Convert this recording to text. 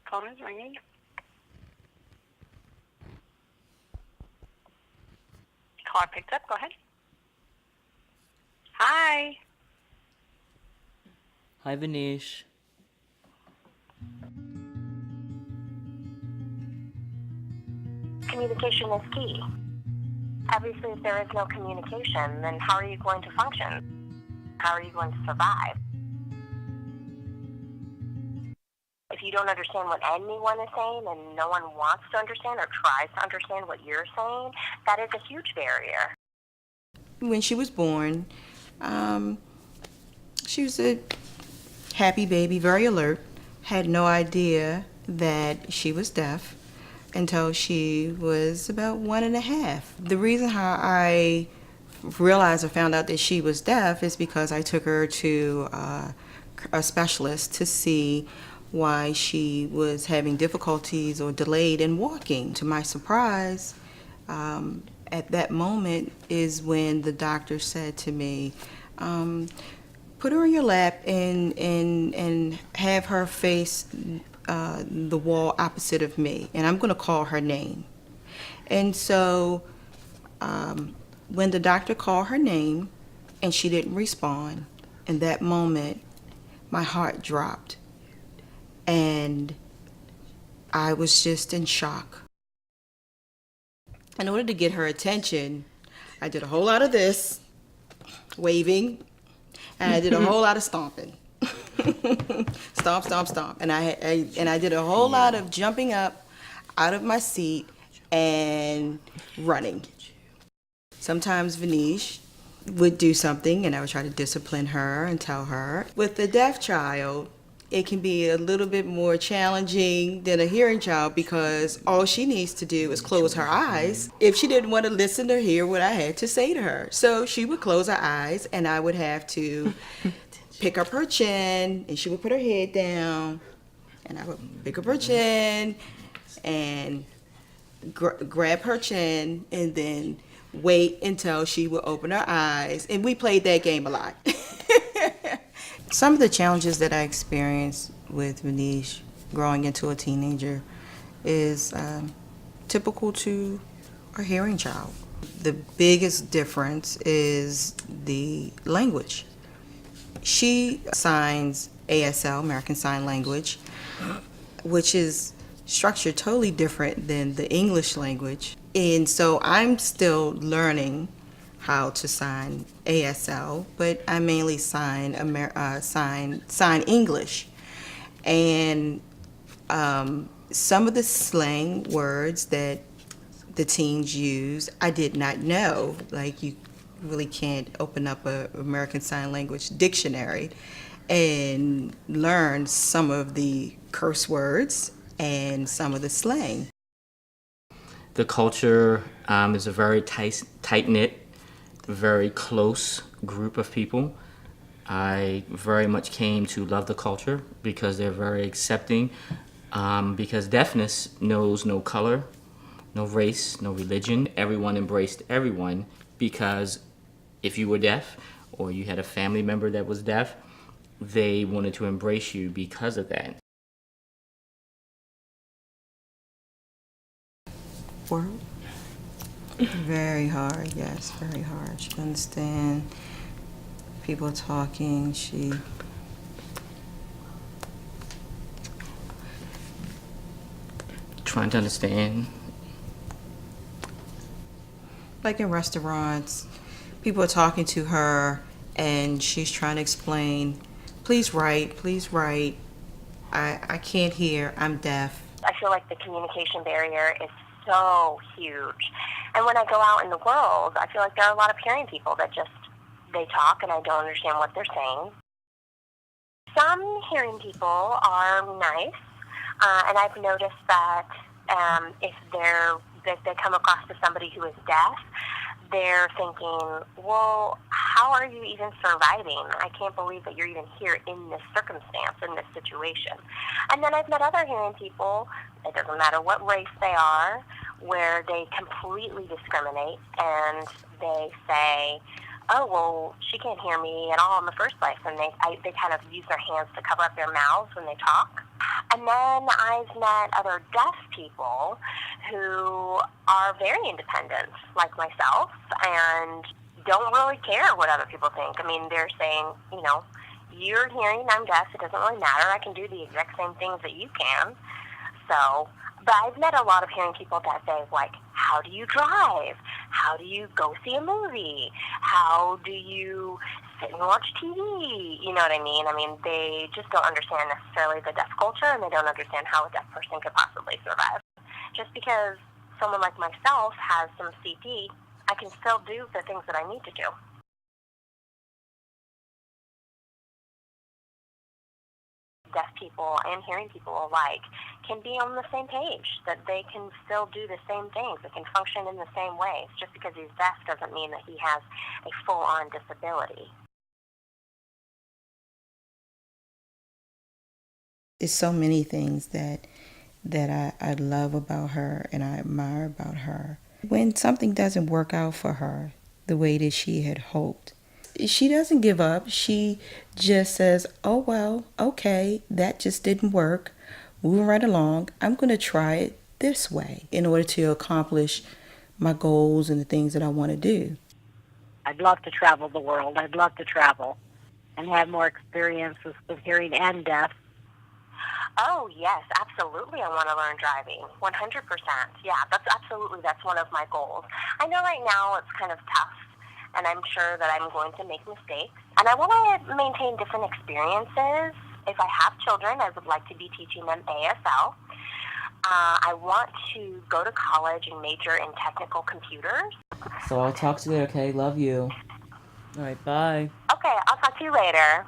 Phone is ringing. Caller picked up. Go ahead. Hi. Hi, Vanishe. Communication is key. Obviously, if there is no communication, then how are you going to function? How are you going to survive? If you don't understand what anyone is saying and no one wants to understand or tries to understand what you're saying, that is a huge barrier. When she was born, she was a happy baby, very alert, had no idea that she was deaf until she was about 1.5. The reason how I realized or found out that she was deaf is because I took her to a specialist to see why she was having difficulties or delayed in walking. To my surprise, at that moment is when the doctor said to me, put her in your lap and have her face the wall opposite of me, and I'm going to call her name. And so when the doctor called her name and she didn't respond, in that moment, my heart dropped. And I was just in shock. In order to get her attention, I did a whole lot of this, waving, and I did a whole lot of stomping. Stomp, stomp, stomp. And I did a whole lot of jumping up out of my seat and running. Sometimes Vanishe would do something and I would try to discipline her and tell her. With the deaf child, it can be a little bit more challenging than a hearing child because all she needs to do is close her eyes if she didn't want to listen or hear what I had to say to her. So she would close her eyes and I would have to pick up her chin and she would put her head down and I would pick up her chin and grab her chin and then wait until she would open her eyes. And we played that game a lot. Some of the challenges that I experienced with Vanishe growing into a teenager is typical to a hearing child. The biggest difference is the language. She signs ASL, American Sign Language, which is structured totally different than the English language. And so I'm still learning how to sign ASL, but I mainly sign English. And some of the slang words that the teens use, I did not know. Like, you really can't open up a American Sign Language dictionary and learn some of the curse words and some of the slang. The culture is a very tight-knit, very close group of people. I very much came to love the culture because they're very accepting, because deafness knows no color, no race, no religion. Everyone embraced everyone because if you were deaf or you had a family member that was deaf, they wanted to embrace you because of that. Word? Very hard, yes, very hard. She can understand people talking. She Trying to understand. like in restaurants, people are talking to her and she's trying to explain, please write, I can't hear, I'm deaf. I feel like the communication barrier is so huge. And when I go out in the world, I feel like there are a lot of hearing people that just, they talk and I don't understand what they're saying. Some hearing people are nice, and I've noticed that if they come across to somebody who is deaf, they're thinking, well, how are you even surviving? I can't believe that you're even here in this circumstance, in this situation. And then I've met other hearing people, it doesn't matter what race they are, where they completely discriminate and they say, oh, well, she can't hear me at all in the first place. And they kind of use their hands to cover up their mouths when they talk. And then I've met other deaf people who are very independent, like myself, and don't really care what other people think. I mean, they're saying, you know, you're hearing, I'm deaf, it doesn't really matter. I can do the exact same things that you can. So, but I've met a lot of hearing people that say, like, how do you drive? How do you go see a movie? How do you sit and watch TV? You know what I mean? I mean, they just don't understand necessarily the deaf culture, and they don't understand how a deaf person could possibly survive. Just because someone like myself has some CP, I can still do the things that I need to do. Deaf people and hearing people alike can be on the same page, that they can still do the same things, they can function in the same ways. Just because he's deaf doesn't mean that he has a full-on disability. There's so many things that I love about her and I admire about her. When something doesn't work out for her the way that she had hoped, she doesn't give up. She just says, oh, well, okay, that just didn't work. Moving right along, I'm going to try it this way in order to accomplish my goals and the things that I want to do. I'd love to travel the world. I'd love to travel and have more experiences with hearing and deaf. Oh, yes, absolutely. I want to learn driving, 100%. Yeah, that's one of my goals. I know right now it's kind of tough, and I'm sure that I'm going to make mistakes. And I want to maintain different experiences. If I have children, I would like to be teaching them ASL. I want to go to college and major in technical computers. So I'll talk to you later, okay? Love you. All right, bye. Okay, I'll talk to you later.